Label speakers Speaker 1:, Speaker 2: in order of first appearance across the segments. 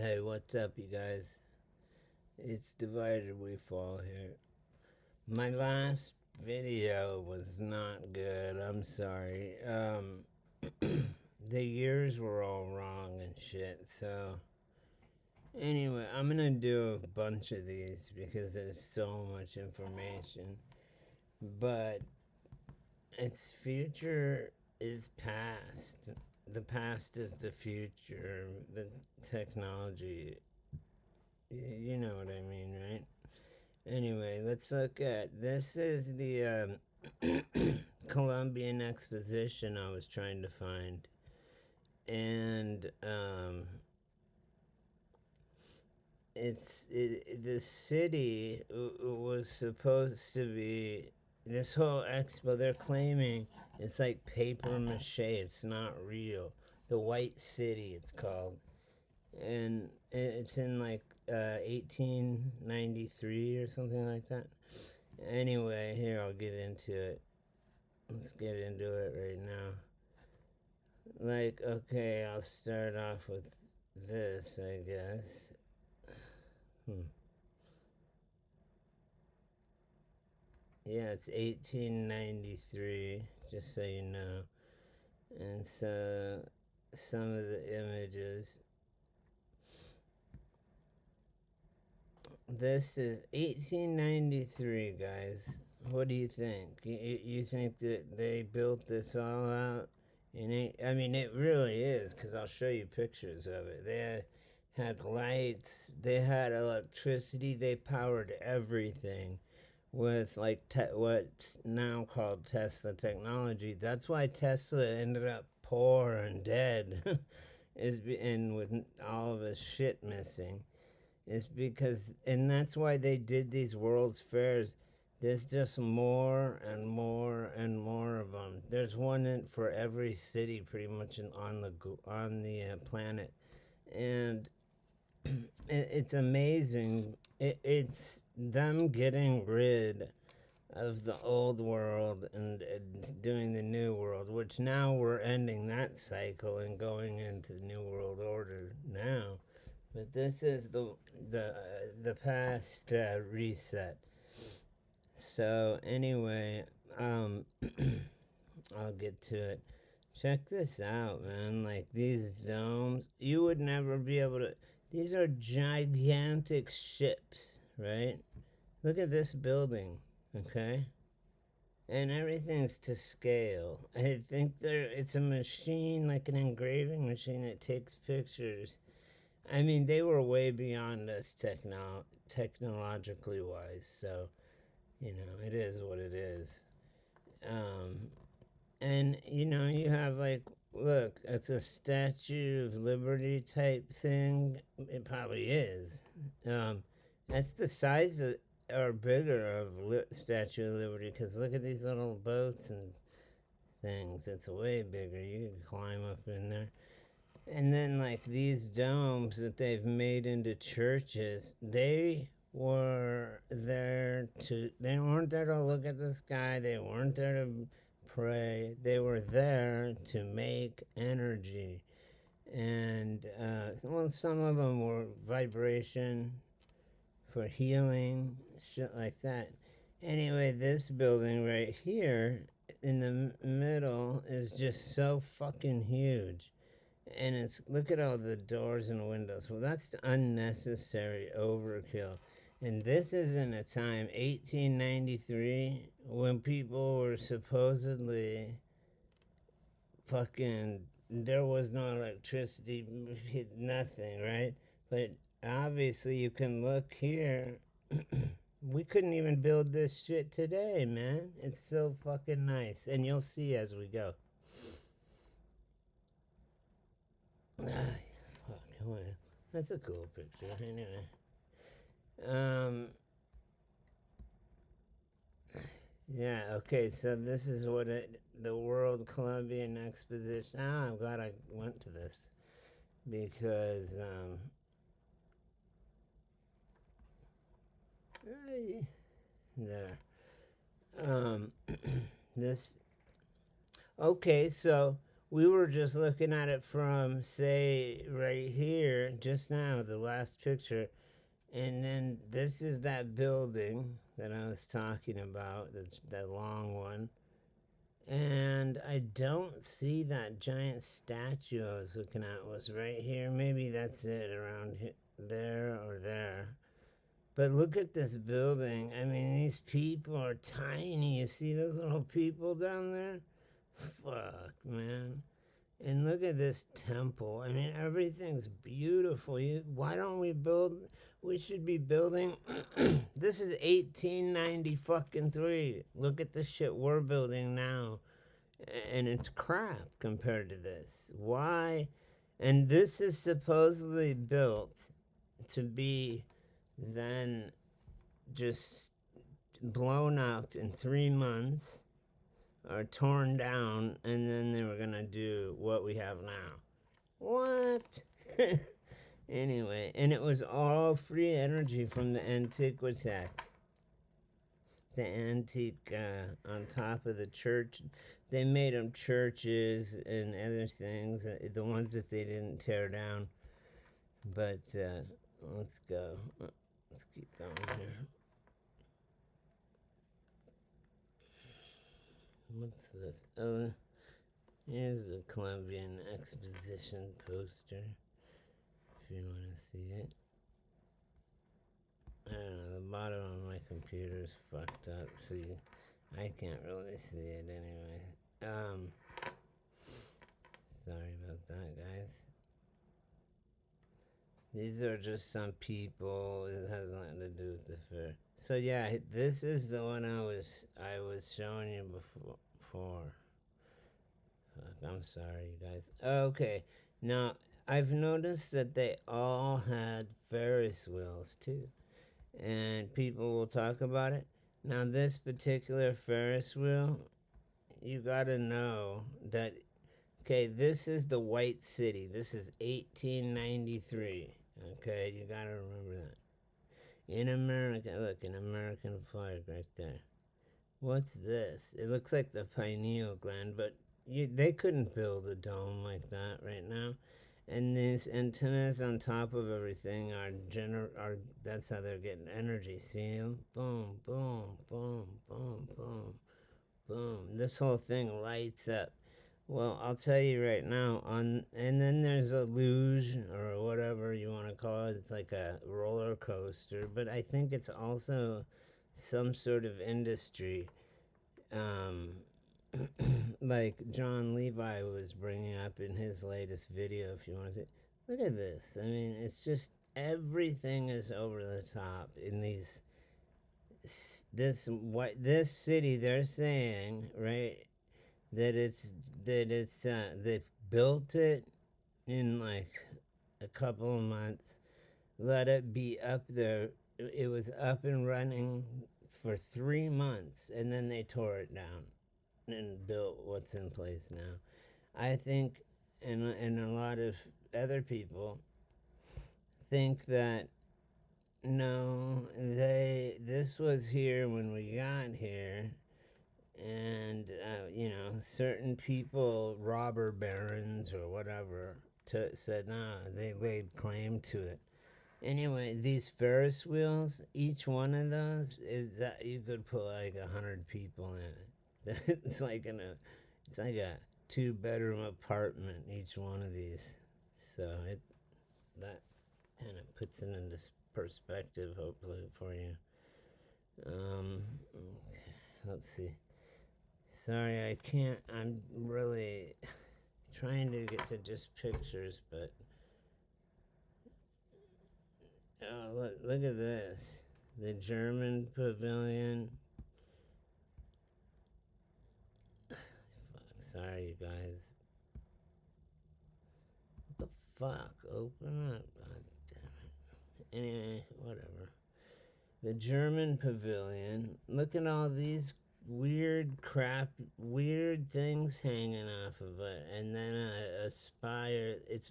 Speaker 1: Hey, what's up, you guys? It's Divided We Fall here. My last video was not good. I'm sorry. The years were all wrong and shit. So, anyway, I'm gonna do a bunch of these because there's so much information. But its future is past. The past is the future. The technology. You know what I mean, right? Anyway, let's look at this. Is the Columbian Exposition I was trying to find, and the city was supposed to be this whole expo. They're claiming it's like paper mache. It's not real. The White City, it's called, and it's in like 1893 or something like that. Anyway, here, I'll get into it. Let's get into it right now. Like, okay, I'll start off with this, I guess. Yeah, it's 1893, just so you know. And so, some of the images. This is 1893, guys. What do you think? You think that they built this all out? I mean, it really is, because I'll show you pictures of it. They had lights, they had electricity, they powered everything with like what's now called Tesla technology. That's why Tesla ended up poor and dead, and with all of his shit missing. Is because, and that's why they did these World's Fairs. There's just more and more and more of them. There's one for every city, pretty much, on the planet, and it's amazing. It's them getting rid of the old world and doing the new world, which now we're ending that cycle and going into the new world order now. But this is the past reset. So anyway, I'll get to it. Check this out, man. Like, these domes, you would never be able to. These are gigantic ships, right? Look at this building, okay? And everything's to scale. I think it's a machine, like an engraving machine that takes pictures. I mean, they were way beyond us technologically wise, so, it is what it is. And, you have, like, look, it's a Statue of Liberty type thing. It probably is. That's the size of, or bigger of Statue of Liberty, because look at these little boats and things. It's way bigger. You can climb up in there. And then, like, these domes that they've made into churches, they weren't there to look at the sky. They weren't there to pray. They were there to make energy. And, well, some of them were vibration for healing, shit like that. Anyway, this building right here in the middle is just so fucking huge. And it's, look at all the doors and windows. Well, that's unnecessary overkill. And this is in a time, 1893, when people were supposedly fucking, there was no electricity, nothing, right? But obviously, you can look here. We couldn't even build this shit today, man. It's so fucking nice. And you'll see as we go. Fuck, well, that's a cool picture. Anyway, yeah. Okay, so this is what the World Columbian Exposition. I'm glad I went to this because there. This. Okay, so we were just looking at it from, say, right here, just now, the last picture. And then this is that building that I was talking about, that's that long one. And I don't see that giant statue I was looking at was right here. Maybe that's it, around there or there. But look at this building. I mean, these people are tiny. You see those little people down there? Fuck, man. And look at this temple. I mean, everything's beautiful. Why don't we build? We should be building. This is 1890 fucking 3. Look at the shit we're building now. And it's crap compared to this. Why? And this is supposedly built to be then just blown up in 3 months or torn down, and then they were gonna do what we have now. What? Anyway, and it was all free energy from the Antiquitech. The antique on top of the church. They made them churches and other things, the ones that they didn't tear down. But let's go. Let's keep going here. What's this? Oh, here's the Columbian Exposition poster, if you want to see it. I don't know, the bottom of my computer is fucked up, so I can't really see it anyway. Sorry about that, guys. These are just some people. It has nothing to do with the fair. So yeah, this is the one I was showing you before. Fuck, I'm sorry, you guys. Okay, now I've noticed that they all had Ferris wheels too, and people will talk about it. Now this particular Ferris wheel, you gotta know that. Okay, this is the White City. This is 1893. Okay, you gotta remember that. In America, look, an American flag right there. What's this? It looks like the pineal gland, but they couldn't build a dome like that right now. And these antennas on top of everything are that's how they're getting energy. See them? Boom, boom, boom, boom, boom, boom. This whole thing lights up. Well, I'll tell you right now, and then there's a luge, or whatever you want to call it. It's like a roller coaster, but I think it's also some sort of industry, like John Levi was bringing up in his latest video, if you want to. Look at this. I mean, it's just everything is over the top in this city. They're saying, right, that they built it in like a couple of months, let it be up there. It was up and running for 3 months, and then they tore it down and built what's in place now. I think, and a lot of other people think that no, this was here when we got here. And, certain people, robber barons or whatever, said, nah, they laid claim to it. Anyway, these Ferris wheels, each one of those, is that you could put like 100 people in it. It's like a 2-bedroom apartment, each one of these. So that kind of puts it into perspective, hopefully, for you. Okay, let's see. Sorry, I can't. I'm really trying to get to just pictures, but oh, look at this. The German pavilion. Fuck, sorry, you guys. What the fuck? Open up. God damn it. Anyway, whatever. The German pavilion. Look at all these weird things hanging off of it, and then a spire. It's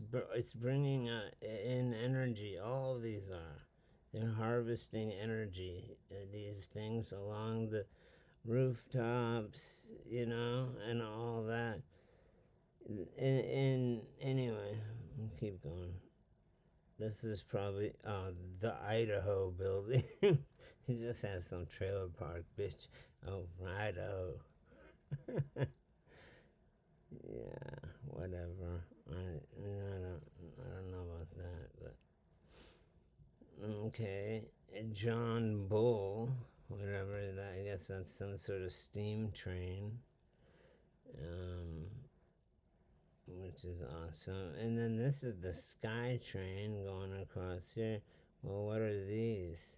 Speaker 1: bringing in energy. All of these are. They're harvesting energy. These things along the rooftops, and all that. And anyway, keep going. This is probably the Idaho building. He just has some trailer park, bitch. Oh, from Idaho. Yeah, whatever. I don't know about that, but okay. John Bull, whatever that. I guess that's some sort of steam train. Um, which is awesome. And then this is the Sky Train going across here. Well, what are these?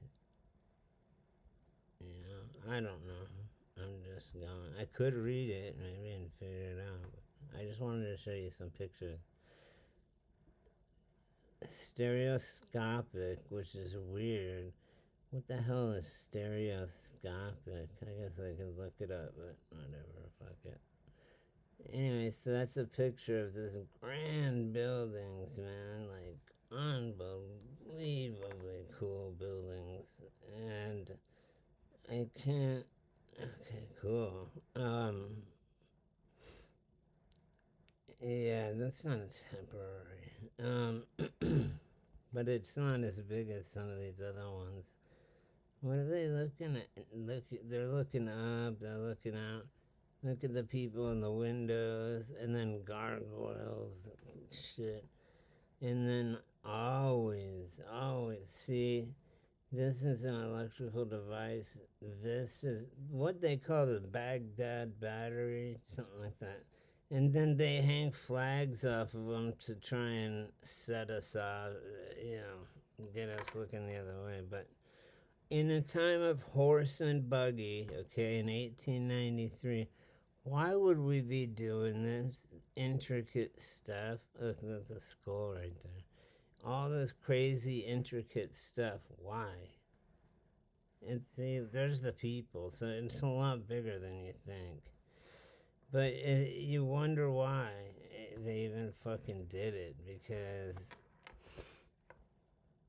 Speaker 1: I don't know. I'm just going. I could read it maybe and figure it out. But I just wanted to show you some pictures. Stereoscopic, which is weird. What the hell is stereoscopic? I guess I could look it up, but whatever. Fuck it. Anyway, so that's a picture of this grand buildings, man. Like, unbelievably cool buildings. And I can't. Okay, cool. Yeah, that's not temporary. But it's not as big as some of these other ones. What are they looking at? They're looking up, they're looking out. Look at the people in the windows, and then gargoyles, shit. And then always, see, this is an electrical device. This is what they call the Baghdad battery, something like that. And then they hang flags off of them to try and set us off, get us looking the other way. But in a time of horse and buggy, okay, in 1893, why would we be doing this intricate stuff? Look, there's a skull right there. All this crazy, intricate stuff. Why? And see, there's the people, so it's a lot bigger than you think. But you wonder why they even fucking did it, because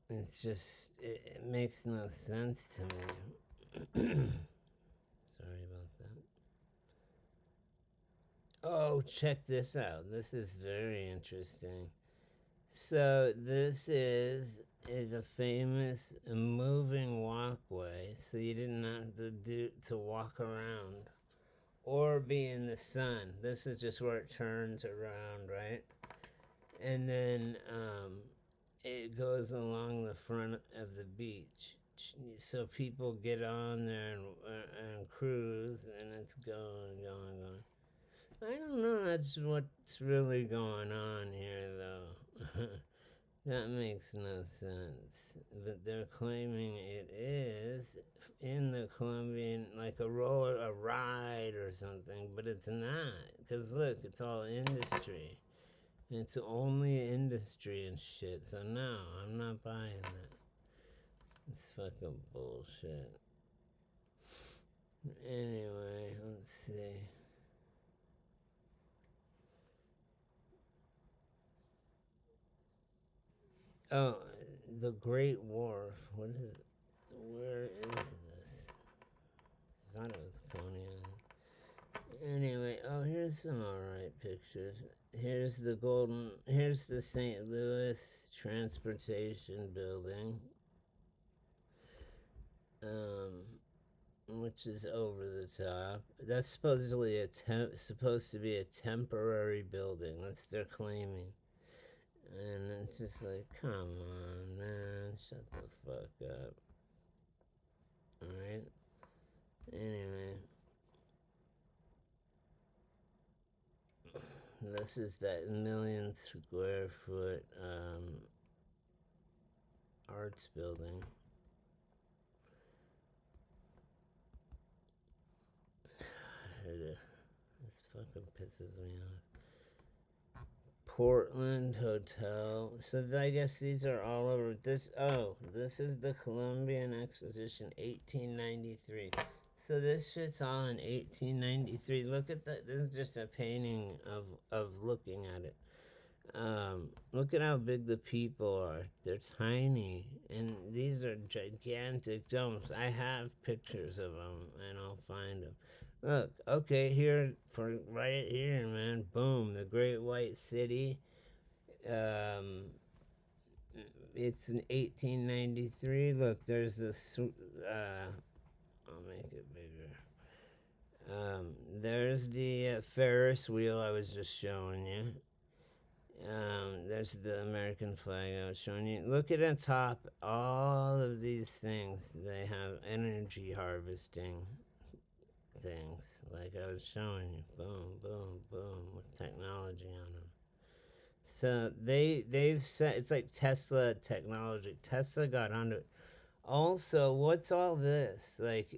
Speaker 1: it's just, it makes no sense to me. Sorry about that. Oh, check this out. This is very interesting. So, this is the famous moving walkway, so you didn't have to walk around or be in the sun. This is just where it turns around, right? And then it goes along the front of the beach. So people get on there and cruise, and it's going. I don't know that's what's really going on here, though. That makes no sense. But they're claiming it is in the Colombian, like a ride or something, but it's not. Because look, it's all industry. It's only industry and shit. So no, I'm not buying that. It's fucking bullshit. Anyway, let's see. Oh, the Great Wharf. What is it? Where is this? I thought it was Coney Island. Anyway, oh, here's some alright pictures. Here's the St. Louis Transportation Building, which is over the top. That's supposed to be a temporary building. That's they're claiming. And it's just like, come on, man, shut the fuck up. Alright? Anyway. This is that million square foot arts building. This fucking pisses me off. Portland Hotel. So I guess these are all over this. Oh, this is the Columbian Exposition 1893. So this shit's all in 1893. Look at that. This is just a painting of looking at it. Look at how big the people are. They're tiny, and these are gigantic domes. I have pictures of them, and I'll find them. Look, okay, here for right here, man. Boom, the Great White City. Um, it's in 1893. Look, there's this. I'll make it bigger. There's the Ferris wheel I was just showing you. There's the American flag I was showing you. Look at the top. All of these things, they have energy harvesting things, like I was showing you. Boom, boom, boom, with technology on them. So they've set, it's like Tesla technology. Tesla got onto it. Also, what's all this? Like,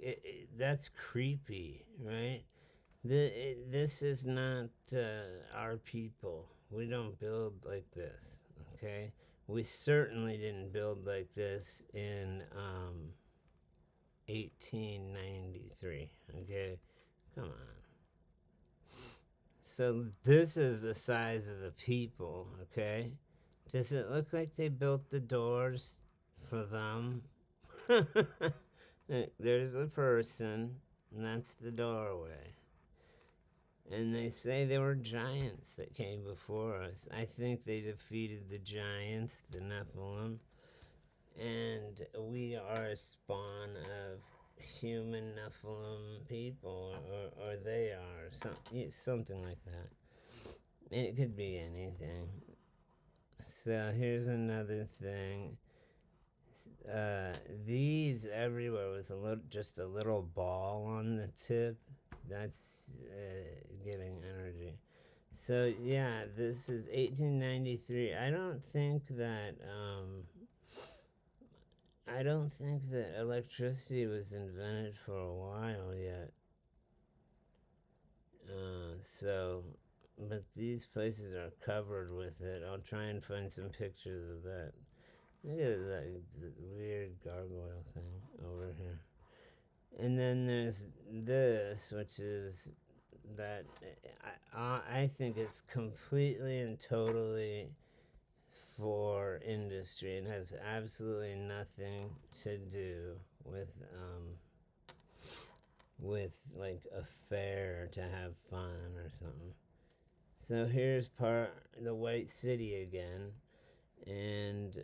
Speaker 1: that's creepy, right? This is not our people. We don't build like this, okay? We certainly didn't build like this in 1893, okay? Come on. So this is the size of the people, okay? Does it look like they built the doors for them? There's a person, and that's the doorway. And they say there were giants that came before us. I think they defeated the giants, the Nephilim, and we are a spawn of human Nephilim people, or they are, something like that. It could be anything. So here's another thing. These everywhere with just a little ball on the tip. That's giving energy. So yeah, this is 1893. I don't think that electricity was invented for a while yet. But these places are covered with it. I'll try and find some pictures of that. Look at that weird gargoyle thing over here. And then there's this, which is that I think it's completely and totally for industry. It has absolutely nothing to do with like a fair to have fun or something. So here's the White City again, and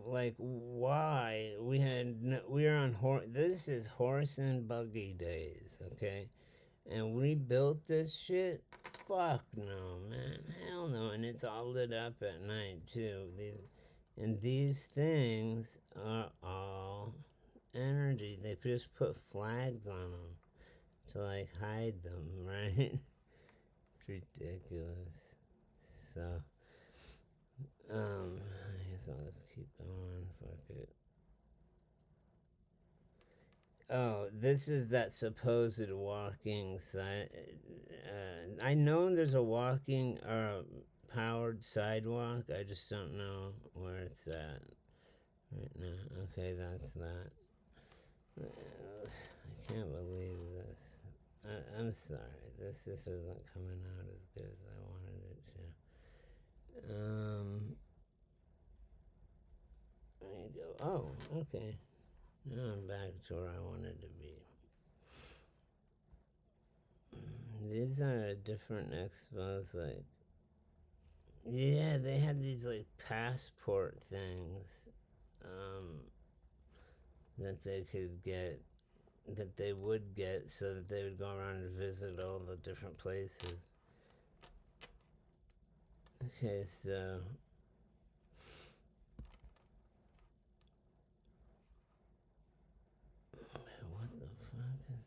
Speaker 1: like why we are on this is horse and buggy days, okay, and we built this shit. Fuck no, man, hell no, and it's all lit up at night too. These things are all energy. They just put flags on them to like hide them, right? It's ridiculous. So I guess I'll just keep going. Fuck it. Oh, this is that supposed walking side. I know there's a walking or powered sidewalk. I just don't know where it's at right now. Okay, that's that. I can't believe this. I'm sorry. This isn't coming out as good as I wanted it to. There you go. Oh, okay. Now I'm back to where I wanted to be. These are different expos, like, yeah, they had these like passport things that they could get, that they would get, so that they would go around and visit all the different places. Okay, so what the fuck is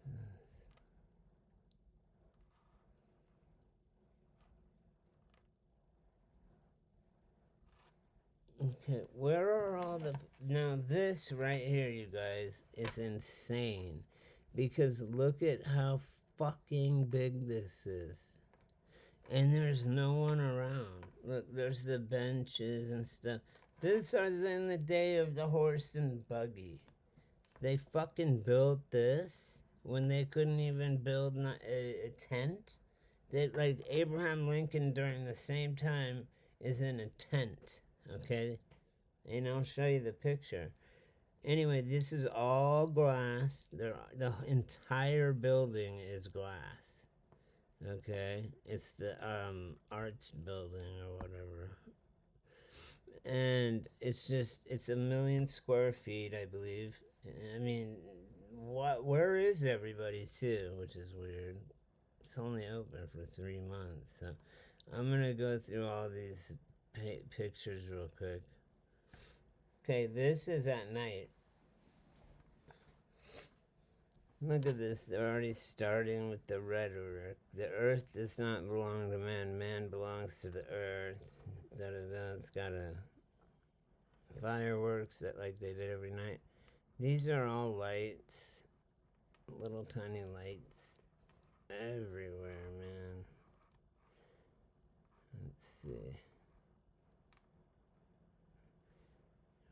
Speaker 1: this? Okay, where are all the... Now this right here, you guys, is insane. Because look at how fucking big this is. And there's no one around. Look, there's the benches and stuff. This was in the day of the horse and buggy. They fucking built this when they couldn't even build a tent. They, like Abraham Lincoln during the same time is in a tent, okay? And I'll show you the picture. Anyway, this is all glass. The entire building is glass. Okay, it's the arts building or whatever, and it's 1,000,000 square feet, I believe. I mean, what? Where is everybody too? Which is weird. It's only open for 3 months, so I'm gonna go through all these pictures real quick. Okay, this is at night. Look at this. They're already starting with the rhetoric. The earth does not belong to man. Man belongs to the earth. Da da da. It's got a fireworks that like they did every night. These are all lights. Little tiny lights everywhere, man. Let's see.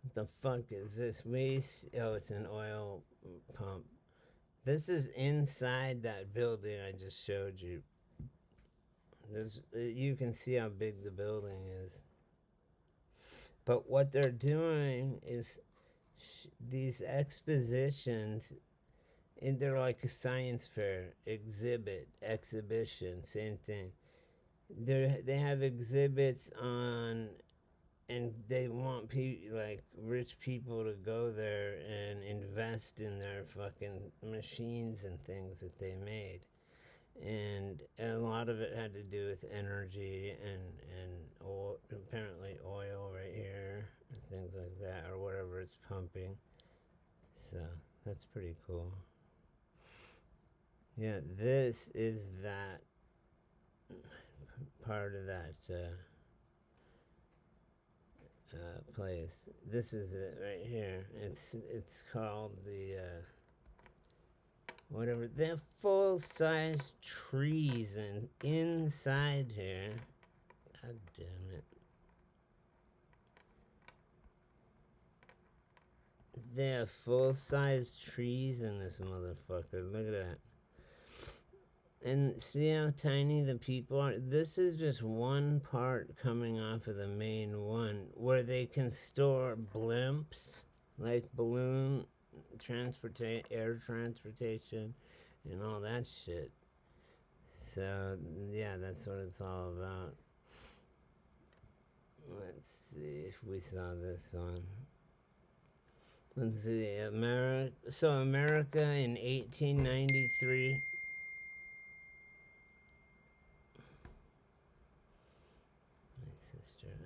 Speaker 1: What the fuck is this? Oh, it's an oil pump. This is inside that building I just showed you. You can see how big the building is. But what they're doing is these expositions, and they're like a science fair, exhibition, same thing. They have exhibits on, and they want like rich people to go there and invest in their fucking machines and things that they made. And a lot of it had to do with energy and oil, apparently oil right here and things like that, or whatever it's pumping. So that's pretty cool. Yeah, this is that part of that place. This is it right here. It's called the whatever. They have full-size trees and inside here. God damn it. They have full-size trees in this motherfucker. Look at that. And see how tiny the people are? This is just one part coming off of the main one where they can store blimps, like balloon air transportation, and all that shit. So, yeah, that's what it's all about. Let's see if we saw this one. Let's see, America in 1893.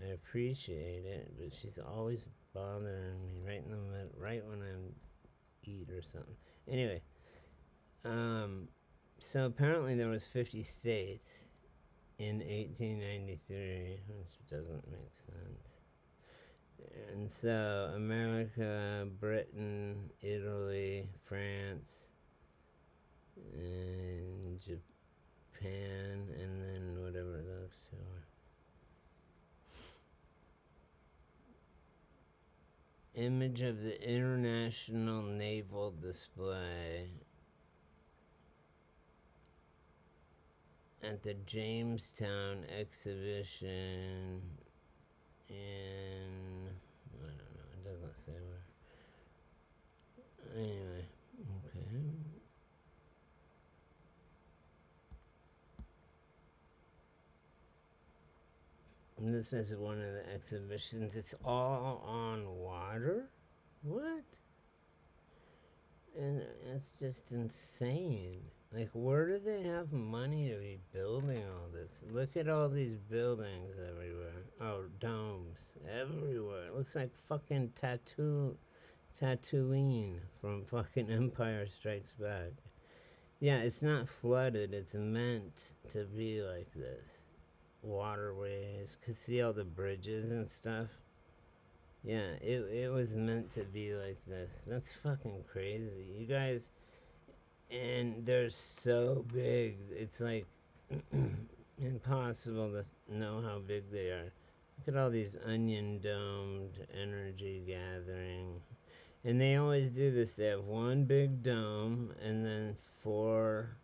Speaker 1: I appreciate it, but she's always bothering me right in the middle, right when I eat or something. Anyway, so apparently there was 50 states in 1893, which doesn't make sense. And so America, Britain, Italy, France, and Japan, and then whatever those two are. Image of the International Naval Display at the Jamestown Exhibition in, I don't know, it doesn't say where. Anyway, okay. And this is one of the exhibitions. It's all on water? What? And it's just insane. Like, where do they have money to be building all this? Look at all these buildings everywhere. Oh, domes everywhere. It looks like fucking Tatooine from fucking Empire Strikes Back. Yeah, it's not flooded. It's meant to be like this. Waterways. Cause see all the bridges and stuff? Yeah, it was meant to be like this. That's fucking crazy. You guys, and they're so big. It's like impossible to know how big they are. Look at all these onion domed energy gathering. And they always do this. They have one big dome and then 4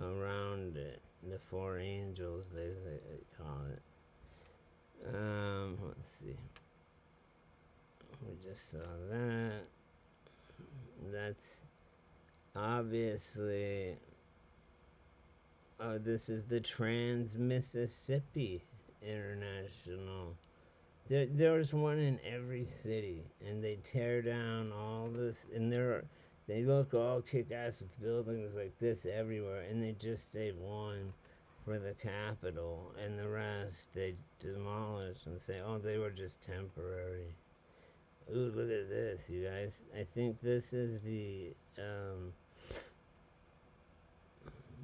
Speaker 1: around it. The 4 angels, they call it. Let's see. We just saw that. That's obviously. Oh, this is the Trans Mississippi International. There's one in every city, and they tear down all this, and they look all kick-ass with buildings like this everywhere, and they just save one for the Capitol, and the rest they demolish and say, oh, they were just temporary. Ooh, look at this, you guys. I think this is the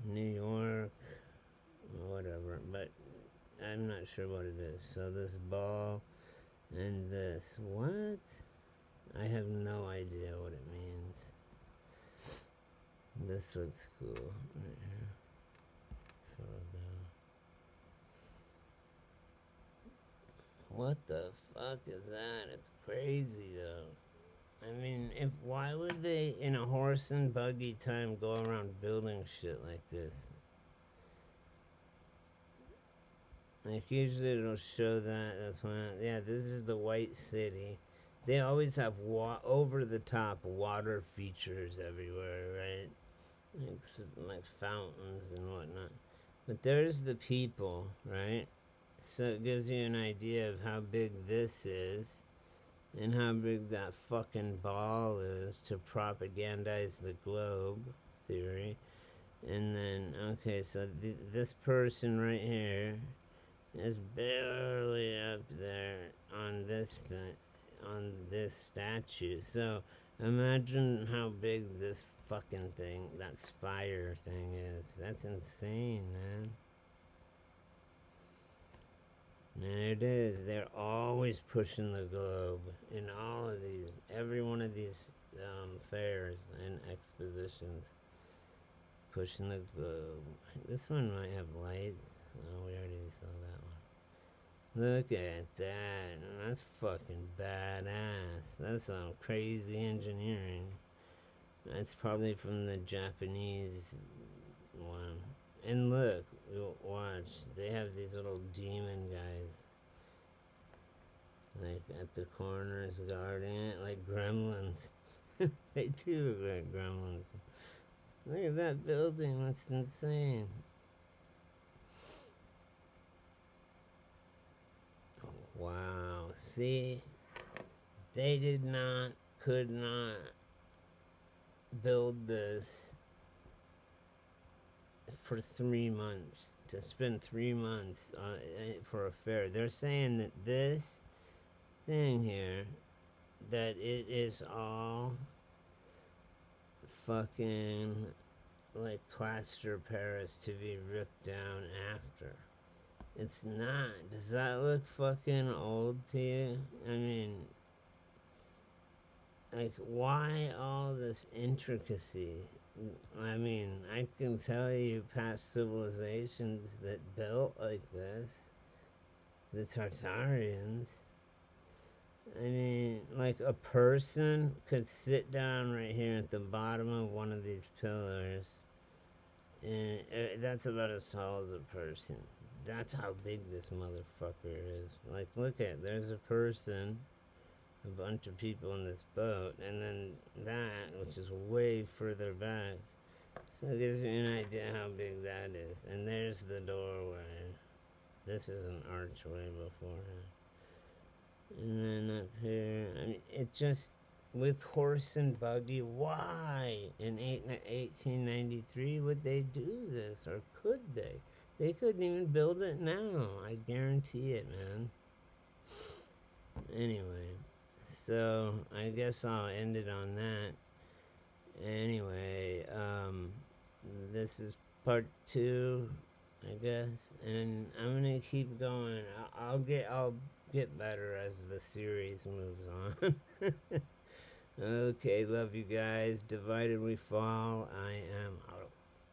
Speaker 1: New York, whatever, but I'm not sure what it is. So this ball and this, what? I have no idea what it means. This looks cool. Right here. What the fuck is that? It's crazy though. I mean, why would they in a horse and buggy time go around building shit like this? Like usually it'll show that the planet. Yeah, this is the White City. They always have over the top water features everywhere, right? Like fountains and whatnot. But there's the people, right? So it gives you an idea of how big this is and how big that fucking ball is to propagandize the globe theory. And then, okay, so this person right here is barely up there on this on this statue. So imagine how big this fucking thing, that spire thing is. That's insane, man. There it is. They're always pushing the globe in all of these, every one of these fairs and expositions. Pushing the globe. This one might have lights. Oh, we already saw that one. Look at that. That's fucking badass. That's some crazy engineering. That's probably from the Japanese one. And look, watch. They have these little demon guys. Like at the corners guarding it, like gremlins. They do look like gremlins. Look at that building. That's insane. Wow. See? They could not build this for 3 months. To spend 3 months for a fair. They're saying that this thing here, that it is all fucking like plaster Paris to be ripped down after. It's not. Does that look fucking old to you? I mean, like, why all this intricacy? I mean, I can tell you past civilizations that built like this, the Tartarians. I mean, like a person could sit down right here at the bottom of one of these pillars, and that's about as tall as a person. That's how big this motherfucker is. Like, look at, there's a person, a bunch of people in this boat, and then that, which is way further back. So it gives you an idea how big that is. And there's the doorway. This is an archway beforehand. And then up here, I mean, it just, with horse and buggy, why in 1893 would they do this? Or could they? They couldn't even build it now. I guarantee it, man. Anyway, so I guess I'll end it on that. Anyway, this is part 2, I guess, and I'm gonna keep going. I'll get better as the series moves on. Okay, love you guys. Divided we fall. I am out.